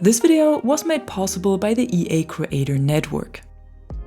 This video was made possible by the EA Creator Network.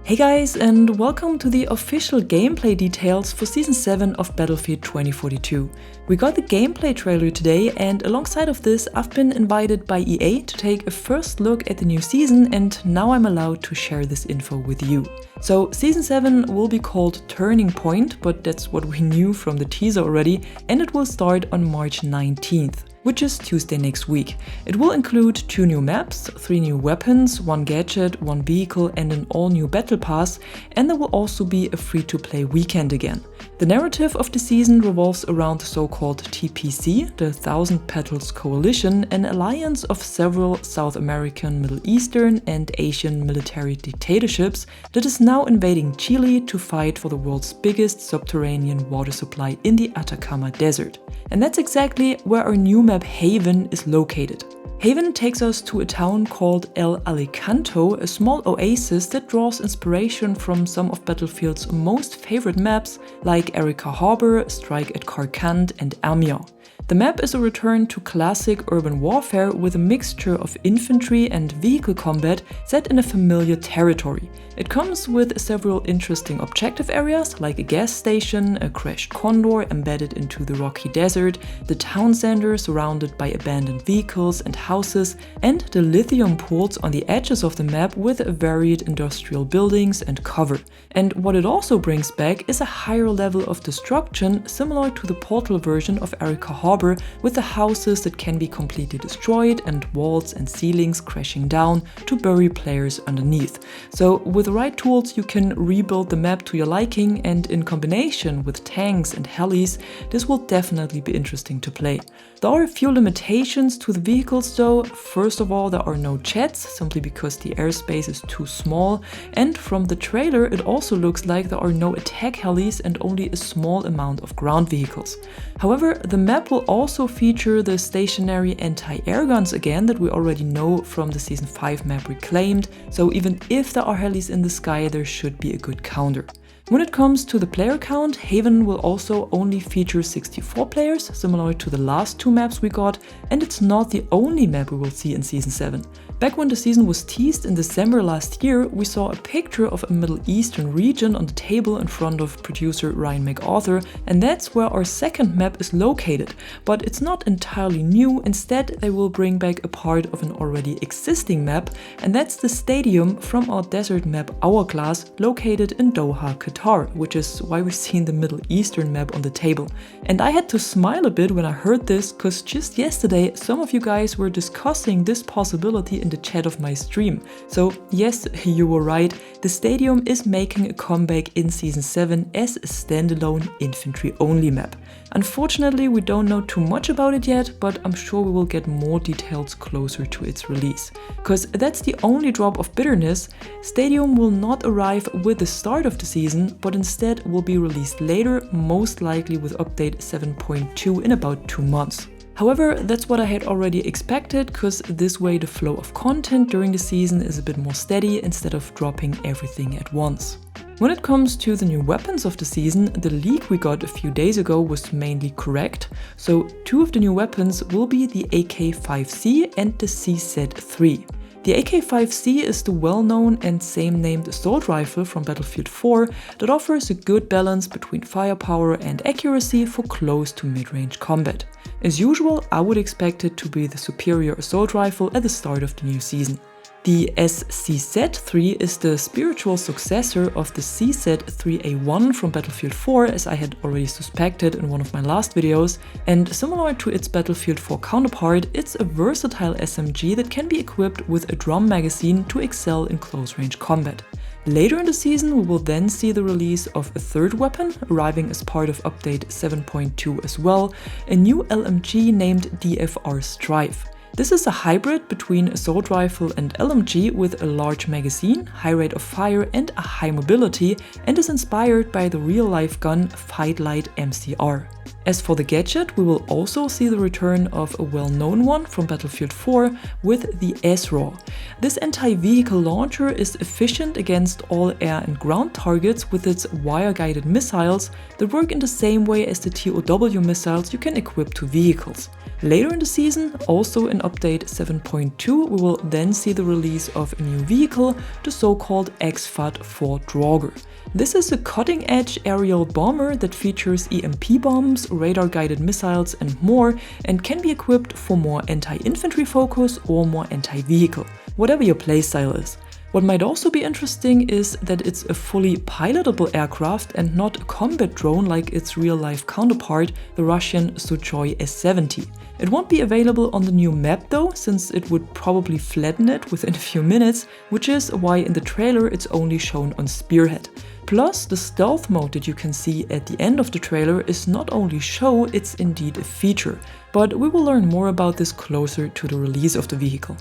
Hey guys, and welcome to the official gameplay details for Season 7 of Battlefield 2042. We got the gameplay trailer today, and alongside of this I've been invited by EA to take a first look at the new season, and now I'm allowed to share this info with you. So Season 7 will be called Turning Point, but that's what we knew from the teaser already, and it will start on March 19th. Which is Tuesday next week. It will include 2 new maps, 3 new weapons, 1 gadget, 1 vehicle and an all-new battle pass, and there will also be a free-to-play weekend again. The narrative of the season revolves around the so-called TPC, the Thousand Petals Coalition, an alliance of several South American, Middle Eastern and Asian military dictatorships that is now invading Chile to fight for the world's biggest subterranean water supply in the Atacama Desert. And that's exactly where our new map Haven is located. Haven takes us to a town called El Alicanto, a small oasis that draws inspiration from some of Battlefield's most favorite maps like Erika Harbor, Strike at Carcant and Amiens. The map is a return to classic urban warfare with a mixture of infantry and vehicle combat set in a familiar territory. It comes with several interesting objective areas like a gas station, a crashed condor embedded into the rocky desert, the town center surrounded by abandoned vehicles and houses, and the lithium pools on the edges of the map with varied industrial buildings and cover. And what it also brings back is a higher level of destruction similar to the Portal version of Erika Harbor, with the houses that can be completely destroyed and walls and ceilings crashing down to bury players underneath. So with the right tools you can rebuild the map to your liking, and in combination with tanks and helis this will definitely be interesting to play. There are a few limitations to the vehicles though. First of all, there are no jets, simply because the airspace is too small, and from the trailer it also looks like there are no attack helis and only a small amount of ground vehicles. However, the map will also feature the stationary anti-air guns again that we already know from the Season 5 map Reclaimed, so even if there are helis in the sky there should be a good counter. When it comes to the player count, Haven will also only feature 64 players, similar to the last 2 maps we got, and it's not the only map we will see in Season 7. Back when the season was teased in December last year, we saw a picture of a Middle Eastern region on the table in front of producer Ryan MacArthur, and that's where our second map is located. But it's not entirely new, instead they will bring back a part of an already existing map, and that's the stadium from our desert map Hourglass, located in Doha, Qatar, which is why we've seen the Middle Eastern map on the table. And I had to smile a bit when I heard this, cause just yesterday some of you guys were discussing this possibility in the chat of my stream. So yes, you were right, the stadium is making a comeback in Season 7 as a standalone infantry only map. Unfortunately we don't know too much about it yet, but I'm sure we will get more details closer to its release. Cause that's the only drop of bitterness, Stadium will not arrive with the start of the season, but instead will be released later, most likely with update 7.2 in about 2 months. However, that's what I had already expected, cause this way the flow of content during the season is a bit more steady instead of dropping everything at once. When it comes to the new weapons of the season, the leak we got a few days ago was mainly correct. So 2 of the new weapons will be the AK-5C and the CZ-3. The AK-5C is the well-known and same-named assault rifle from Battlefield 4 that offers a good balance between firepower and accuracy for close to mid-range combat. As usual, I would expect it to be the superior assault rifle at the start of the new season. The SCZ-3 is the spiritual successor of the CZ-3A1 from Battlefield 4, as I had already suspected in one of my last videos, and similar to its Battlefield 4 counterpart, it's a versatile SMG that can be equipped with a drum magazine to excel in close-range combat. Later in the season we will then see the release of a third weapon, arriving as part of update 7.2 as well, a new LMG named DFR Strife. This is a hybrid between assault rifle and LMG with a large magazine, high rate of fire and a high mobility, and is inspired by the real-life gun Fight Light MCR. As for the gadget, we will also see the return of a well-known one from Battlefield 4 with the SRAW. This anti-vehicle launcher is efficient against all air and ground targets with its wire-guided missiles that work in the same way as the TOW missiles you can equip to vehicles. Later in the season, also in update 7.2, we will then see the release of a new vehicle, the so-called XFAT for Draugr. This is a cutting-edge aerial bomber that features EMP bombs, radar-guided missiles and more, and can be equipped for more anti-infantry focus or more anti-vehicle, whatever your playstyle is. What might also be interesting is that it's a fully pilotable aircraft and not a combat drone like its real-life counterpart, the Russian Sukhoi S-70. It won't be available on the new map though, since it would probably flatten it within a few minutes, which is why in the trailer it's only shown on Spearhead. Plus, the stealth mode that you can see at the end of the trailer is not only show, it's indeed a feature. But we will learn more about this closer to the release of the vehicle.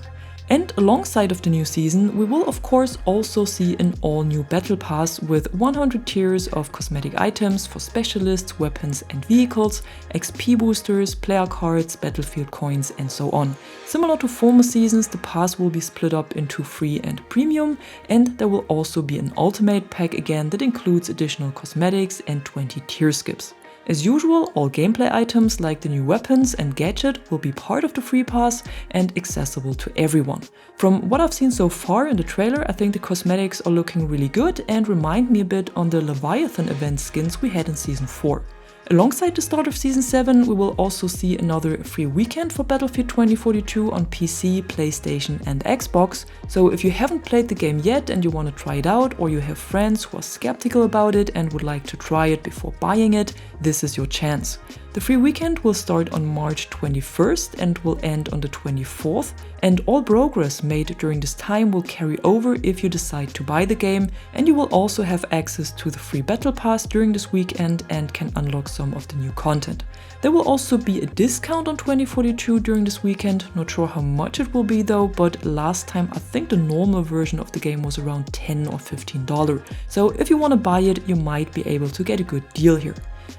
And alongside of the new season, we will of course also see an all-new battle pass with 100 tiers of cosmetic items for specialists, weapons and vehicles, XP boosters, player cards, battlefield coins and so on. Similar to former seasons, the pass will be split up into free and premium, and there will also be an ultimate pack again that includes additional cosmetics and 20 tier skips. As usual, all gameplay items like the new weapons and Gadget will be part of the free pass and accessible to everyone. From what I've seen so far in the trailer, I think the cosmetics are looking really good and remind me a bit on the Leviathan event skins we had in Season 4. Alongside the start of Season 7, we will also see another free weekend for Battlefield 2042 on PC, PlayStation and Xbox, so if you haven't played the game yet and you want to try it out, or you have friends who are skeptical about it and would like to try it before buying it, this is your chance. The free weekend will start on March 21st and will end on the 24th, and all progress made during this time will carry over if you decide to buy the game, and you will also have access to the free battle pass during this weekend and can unlock some of the new content. There will also be a discount on 2042 during this weekend, not sure how much it will be though, but last time I think the normal version of the game was around $10 or $15, so if you want to buy it, you might be able to get a good deal here.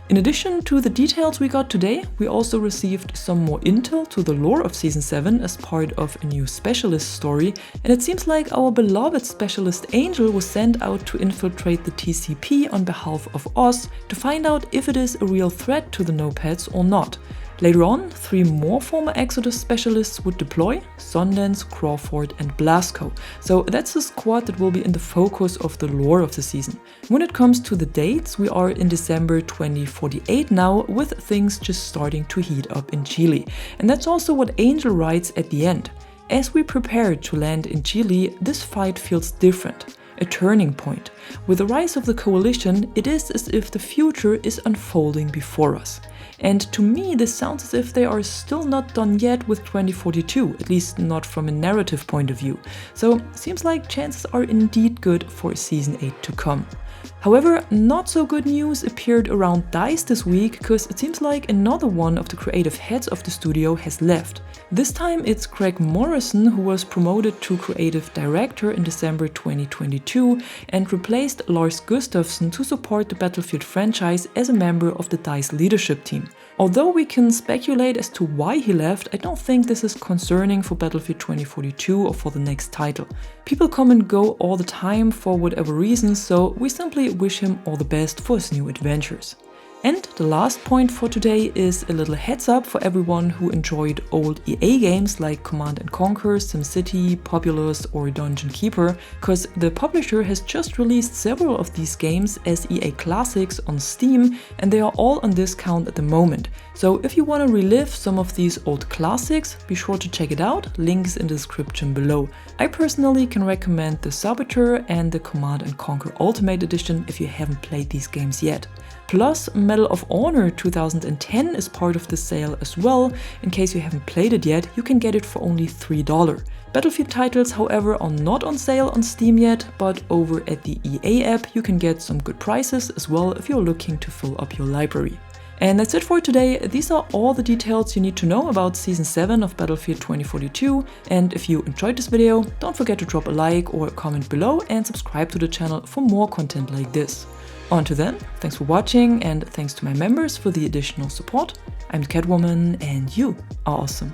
In addition to the details we got today, we also received some more intel to the lore of Season 7 as part of a new specialist story, and it seems like our beloved specialist Angel was sent out to infiltrate the TCP on behalf of Oz to find out if it is a real threat to the Nopads or not. Later on, 3 more former Exodus specialists would deploy: Sundance, Crawford and Blasco, so that's a squad that will be in the focus of the lore of the season. When it comes to the dates, we are in December 2048 now, with things just starting to heat up in Chile. And that's also what Angel writes at the end. As we prepare to land in Chile, this fight feels different. A turning point. With the rise of the coalition, it is as if the future is unfolding before us. And to me, this sounds as if they are still not done yet with 2042, at least not from a narrative point of view. So seems like chances are indeed good for Season 8 to come. However, not so good news appeared around DICE this week, because it seems like another one of the creative heads of the studio has left. This time it's Craig Morrison, who was promoted to creative director in December 2022 and replaced Lars Gustafsson to support the Battlefield franchise as a member of the DICE leadership team. Although we can speculate as to why he left, I don't think this is concerning for Battlefield 2042 or for the next title. People come and go all the time for whatever reasons, so we simply wish him all the best for his new adventures. And the last point for today is a little heads up for everyone who enjoyed old EA games like Command & Conquer, SimCity, Populous or Dungeon Keeper, because the publisher has just released several of these games as EA Classics on Steam, and they are all on discount at the moment. So if you want to relive some of these old classics, be sure to check it out, links in the description below. I personally can recommend the Saboteur and the Command & Conquer Ultimate Edition if you haven't played these games yet. Plus, Medal of Honor 2010 is part of the sale as well. In case you haven't played it yet, you can get it for only $3. Battlefield titles, however, are not on sale on Steam yet, but over at the EA app you can get some good prices as well if you're looking to fill up your library. And that's it for today. These are all the details you need to know about Season 7 of Battlefield 2042, and if you enjoyed this video, don't forget to drop a like or a comment below and subscribe to the channel for more content like this. Until then, thanks for watching, and thanks to my members for the additional support. I'm Catwoman and you are awesome.